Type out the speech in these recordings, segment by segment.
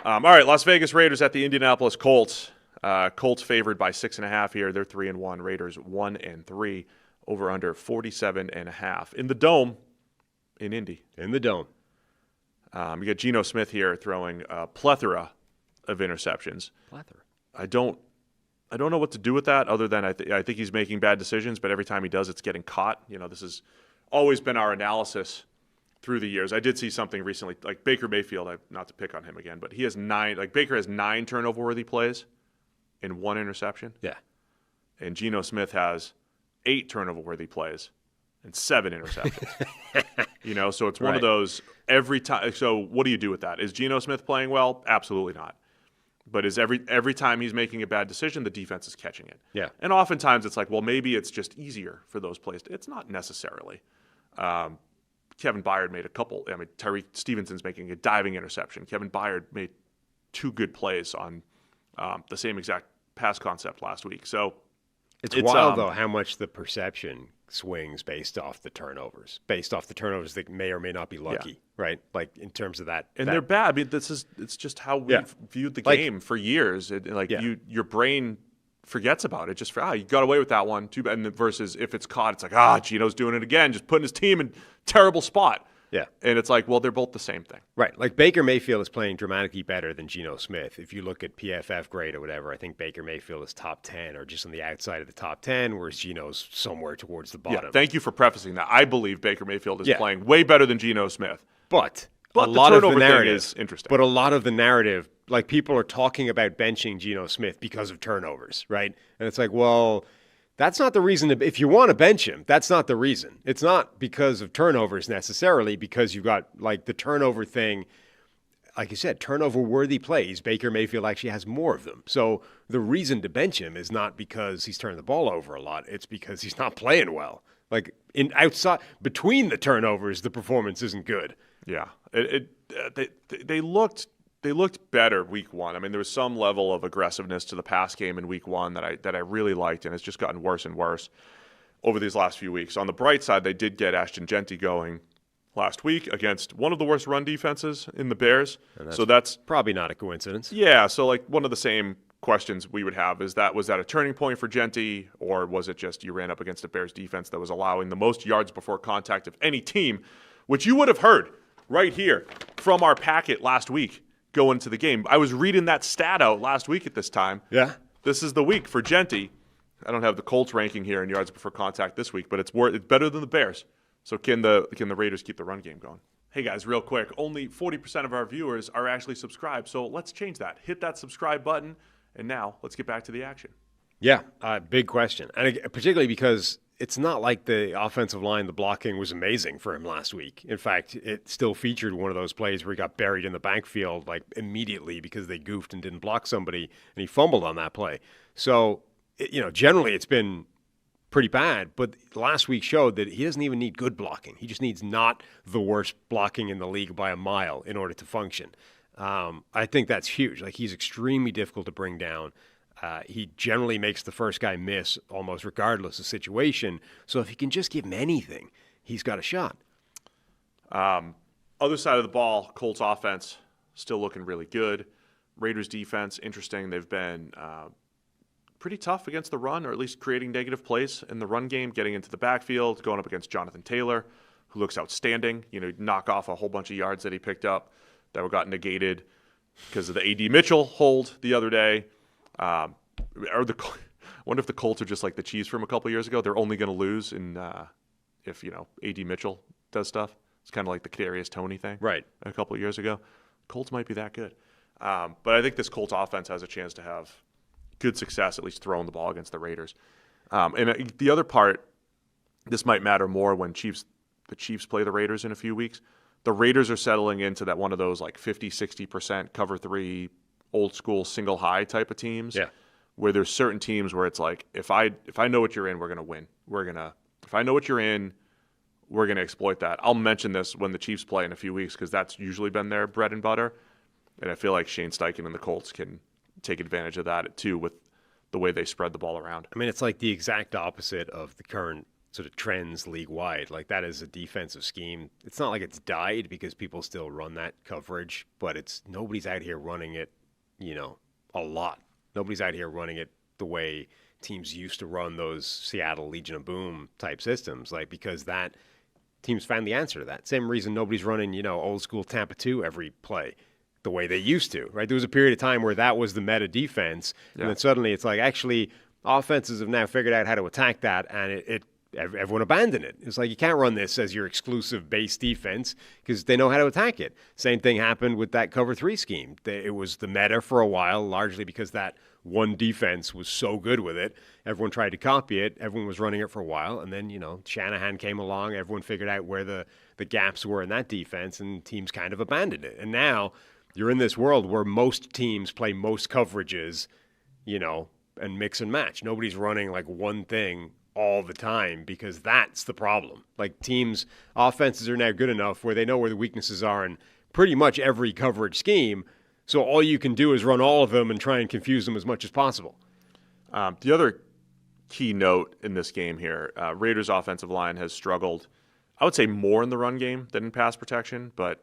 All right, Las Vegas Raiders at the Indianapolis Colts. Colts favored by 6.5 here. They're 3-1. Raiders 1-3. Over under 47.5 in the Dome in Indy. In the Dome. You got Geno Smith here throwing a plethora of interceptions. Plethora. I don't know what to do with that other than I think he's making bad decisions, but every time he does, it's getting caught. This has always been our analysis through the years. I did see something recently, like Baker Mayfield, not to pick on him again, but he has 9, like Baker has 9 turnover-worthy plays and 1 interception. Yeah. And Geno Smith has 8 turnover-worthy plays and 7 interceptions. So it's one of those every time. So what do you do with that? Is Geno Smith playing well? Absolutely not. But is every time he's making a bad decision, the defense is catching it. Yeah. And oftentimes it's like, well, maybe it's just easier for those plays. It's not necessarily. Kevin Byard made a couple. I mean, Tyreek Stevenson's making a diving interception. Kevin Byard made 2 good plays on the same exact pass concept last week. So it's wild, though, how much the perception swings based off the turnovers that may or may not be lucky, right? Like in terms of that. And they're bad. I mean, it's just how we've viewed the game for years. Your brain forgets about it. Just you got away with that one too bad. And versus if it's caught, it's like, Geno's doing it again, just putting his team in terrible spot. Yeah. And it's like, well, they're both the same thing. Right. Like Baker Mayfield is playing dramatically better than Geno Smith. If you look at PFF grade or whatever, I think Baker Mayfield is top 10 or just on the outside of the top 10, whereas Geno's somewhere towards the bottom. Yeah, thank you for prefacing that. I believe Baker Mayfield is playing way better than Geno Smith. But a lot of the narrative is interesting. But a lot of the narrative, like people are talking about benching Geno Smith because of turnovers, right? And it's like, well, that's not the reason. If you want to bench him, that's not the reason. It's not because of turnovers necessarily, because you've got like the turnover thing. Like you said, turnover-worthy plays. Baker Mayfield actually has more of them. So the reason to bench him is not because he's turning the ball over a lot. It's because he's not playing well. Like between the turnovers, the performance isn't good. Yeah, they looked better week 1. I mean, there was some level of aggressiveness to the pass game in week 1 that I really liked, and it's just gotten worse and worse over these last few weeks. On the bright side, they did get Ashton Genty going last week against one of the worst run defenses in the Bears. So that's probably not a coincidence. Yeah, so like one of the same questions we would have is was that a turning point for Genty, or was it just you ran up against a Bears defense that was allowing the most yards before contact of any team, which you would have heard right here from our packet last week going into the game. I was reading that stat out last week at this time. Yeah. This is the week for Genty. I don't have the Colts ranking here in yards before contact this week, but it's better than the Bears. So can the Raiders keep the run game going? Hey guys, real quick, only 40% of our viewers are actually subscribed, so let's change that. Hit that subscribe button, and now let's get back to the action. Yeah, big question. And particularly because it's not like the offensive line, the blocking was amazing for him last week. In fact, it still featured one of those plays where he got buried in the backfield like immediately because they goofed and didn't block somebody, and he fumbled on that play. So, generally it's been pretty bad, but last week showed that he doesn't even need good blocking. He just needs not the worst blocking in the league by a mile in order to function. I think that's huge. Like, he's extremely difficult to bring down. He generally makes the first guy miss almost regardless of situation. So if he can just give him anything, he's got a shot. Other side of the ball, Colts offense still looking really good. Raiders defense, interesting. They've been pretty tough against the run, or at least creating negative plays in the run game, getting into the backfield, going up against Jonathan Taylor, who looks outstanding. Knock off a whole bunch of yards that he picked up that got negated because of the A.D. Mitchell hold the other day. I wonder if the Colts are just like the Chiefs from a couple of years ago. They're only going to lose if A.D. Mitchell does stuff. It's kind of like the Kadarius Toney thing, right? A couple of years ago, Colts might be that good. But I think this Colts offense has a chance to have good success, at least throwing the ball against the Raiders. And the other part, this might matter more when the Chiefs play the Raiders in a few weeks. The Raiders are settling into that one of those like 50-60% cover 3 old school single high type of teams. Yeah. Where there's certain teams where it's like, if I know what you're in, we're gonna win. If I know what you're in, we're gonna exploit that. I'll mention this when the Chiefs play in a few weeks because that's usually been their bread and butter. And I feel like Shane Steichen and the Colts can take advantage of that too with the way they spread the ball around. I mean, it's like the exact opposite of the current sort of trends league wide. Like that is a defensive scheme. It's not like it's died because people still run that coverage, but nobody's out here running it, a lot. Nobody's out here running it the way teams used to run those Seattle Legion of Boom type systems, like because that teams found the answer to that. Same reason nobody's running, old school Tampa 2 every play the way they used to, right? There was a period of time where that was the meta defense, and then suddenly it's like actually offenses have now figured out how to attack that, and everyone abandoned it. It's like you can't run this as your exclusive base defense because they know how to attack it. Same thing happened with that cover 3 scheme. It was the meta for a while, largely because that one defense was so good with it. Everyone tried to copy it. Everyone was running it for a while. And then, Shanahan came along. Everyone figured out where the gaps were in that defense, and teams kind of abandoned it. And now you're in this world where most teams play most coverages, and mix and match. Nobody's running like one thing all the time because that's the problem. Like offenses are now good enough where they know where the weaknesses are in pretty much every coverage scheme. So all you can do is run all of them and try and confuse them as much as possible. The other key note in this game here, Raiders' offensive line has struggled, I would say, more in the run game than in pass protection, but,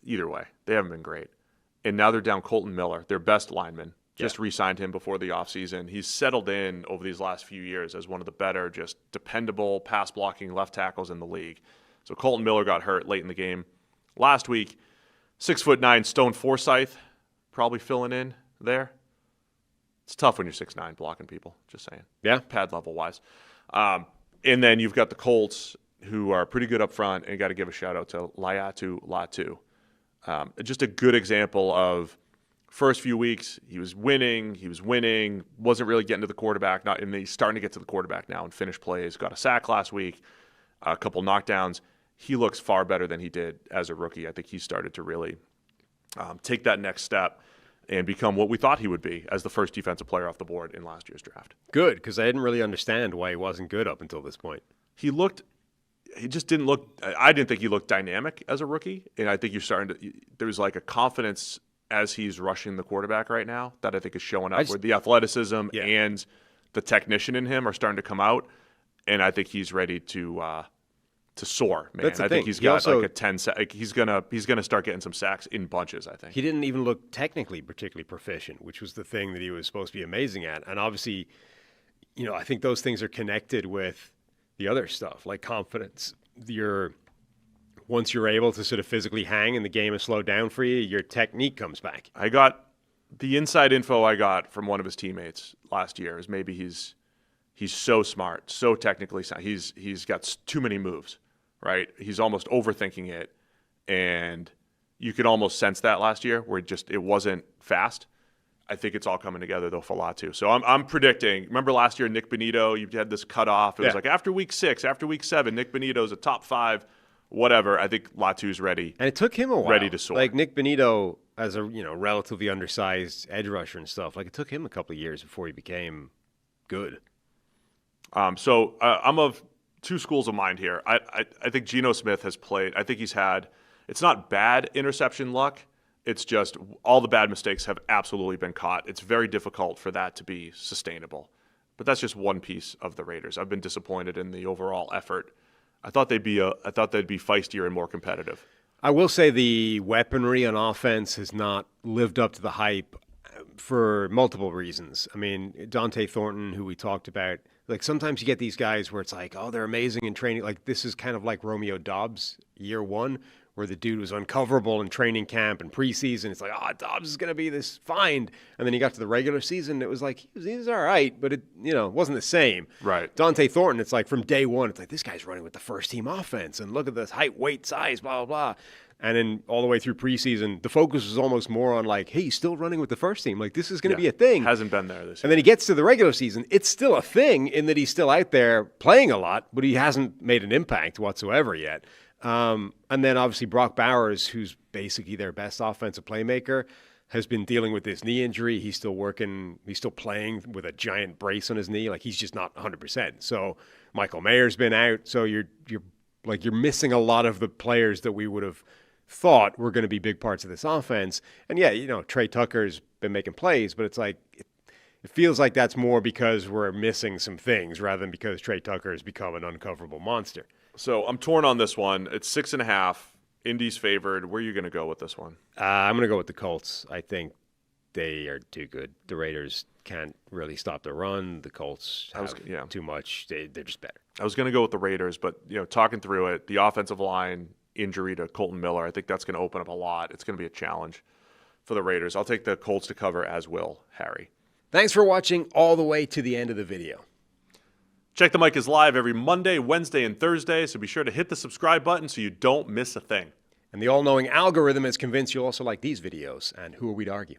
either way, they haven't been great. And now they're down Colton Miller, their best lineman. Just re-signed him before the offseason. He's settled in over these last few years as one of the better, just dependable pass-blocking left tackles in the league. So Colton Miller got hurt late in the game last week. 6'9" Stone Forsythe probably filling in there. It's tough when you're 6'9" blocking people, just saying. Yeah. Pad level-wise. And then you've got the Colts, who are pretty good up front, and you got to give a shout-out to Laiatu Latu. Just a good example of first few weeks, he was winning, wasn't really getting to the quarterback, and he's starting to get to the quarterback now and finish plays. Got a sack last week, a couple knockdowns. He looks far better than he did as a rookie. I think he started to really take that next step and become what we thought he would be as the first defensive player off the board in last year's draft. Good, because I didn't really understand why he wasn't good up until this point. He just didn't look – I didn't think he looked dynamic as a rookie, and I think there's like a confidence – as he's rushing the quarterback right now, that I think is showing up, where the athleticism and the technician in him are starting to come out, and I think he's ready to soar, man. I think he's got like a 10 sack. He's gonna start getting some sacks in bunches, I think. He didn't even look technically particularly proficient, which was the thing that he was supposed to be amazing at. And obviously, I think those things are connected with the other stuff, like confidence. Once you're able to sort of physically hang and the game is slowed down for you, your technique comes back. I got the inside info I got from one of his teammates last year is maybe he's so smart, so technically sound. He's got too many moves, right? He's almost overthinking it, and you could almost sense that last year where it wasn't fast. I think it's all coming together though for Latu. So I'm predicting. Remember last year, Nick Bonito, you had this cutoff. It was like after week 6, after week 7, Nick Bonito's a top 5. Whatever, I think Latu's ready. And it took him a while. Ready to soar. Like Nick Bonito, as a relatively undersized edge rusher and stuff, like it took him a couple of years before he became good. So I'm of two schools of mind here. I think Geno Smith has played. I think he's had. It's not bad interception luck. It's just all the bad mistakes have absolutely been caught. It's very difficult for that to be sustainable. But that's just one piece of the Raiders. I've been disappointed in the overall effort. I thought they'd be feistier and more competitive. I will say the weaponry on offense has not lived up to the hype for multiple reasons. I mean, Dante Thornton, who we talked about, like sometimes you get these guys where it's like, oh, they're amazing in training. Like this is kind of like Romeo Doubs year 1, where the dude was uncoverable in training camp and preseason. It's like, oh, Dobbs is going to be this find. And then he got to the regular season. It was like, he was all right, but it wasn't the same. Right. Dante Thornton, it's like from day one, it's like, this guy's running with the first team offense. And look at this height, weight, size, blah, blah, blah. And then all the way through preseason, the focus was almost more on like, hey, he's still running with the first team. Like, this is going to be a thing. Hasn't been there this year. And then he gets to the regular season. It's still a thing in that he's still out there playing a lot, but he hasn't made an impact whatsoever yet. And then obviously Brock Bowers, who's basically their best offensive playmaker, has been dealing with this knee injury. He's still working. He's still playing with a giant brace on his knee. Like he's just not 100%. So Michael Mayer's been out. So you're missing a lot of the players that we would have thought were going to be big parts of this offense. And yeah, Trey Tucker's been making plays, but it's like it feels like that's more because we're missing some things rather than because Trey Tucker has become an uncoverable monster. So I'm torn on this one. It's 6.5. Indy's favored. Where are you going to go with this one? I'm going to go with the Colts. I think they are too good. The Raiders can't really stop the run. The Colts have too much. They're just better. I was going to go with the Raiders, but talking through it, the offensive line injury to Colton Miller, I think that's going to open up a lot. It's going to be a challenge for the Raiders. I'll take the Colts to cover, as will Harry. Thanks for watching all the way to the end of the video. Check the Mic is live every Monday, Wednesday, and Thursday, so be sure to hit the subscribe button so you don't miss a thing. And the all-knowing algorithm is convinced you'll also like these videos, and who are we to argue?